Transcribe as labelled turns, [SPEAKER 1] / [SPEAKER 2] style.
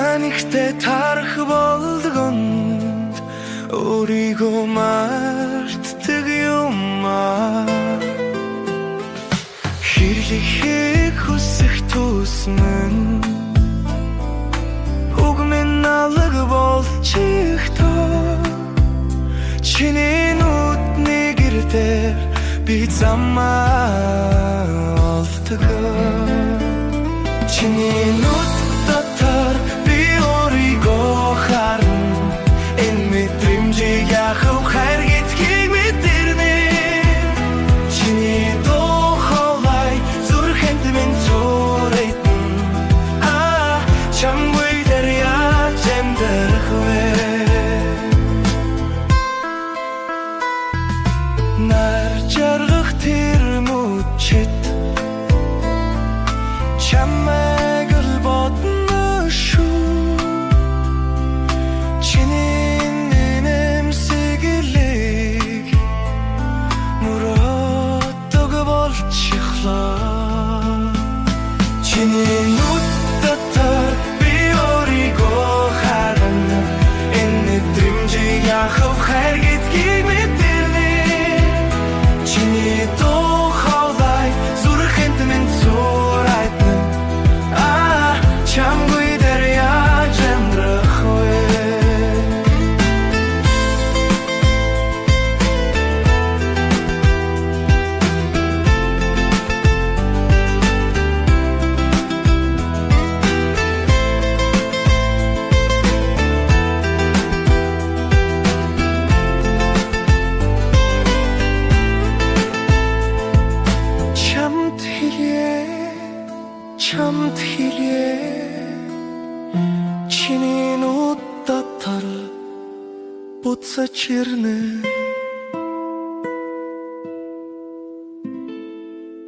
[SPEAKER 1] Ихтэй тарах болдгонд өөрийгөө мартдаг юм Хэрлэхийг хүсэх тусмын Уг минь алаг болчихдоо Чиний нүдний гэрдээр би замаа олдог Чиний нүд дотор би өөрийгөө харна Энэ мэдрэмжийг яхав хайр гэдгийг мэдэрнэ Чиний дуу хоолой зүрхэнд минь зүрэйтэн Чамгүй дээр яаж амьдрах вэ Нар жаргах тэр мөчит Чамайг л бодно шүү Чиний нэмсэглийг мөрөөдөг болчихлоо Чиний нүд дотор би өөрийгөө харна Энэ мэдрэмжийг яхав хайр гэдгийг мэдэрнэ Чиний дуу хоолой зүрхэнд минь зүрэйтэн Чамгүй дээр яаж амьдрах вэ Чамд хэлье Чиний нүд дотор буцаж ирнэ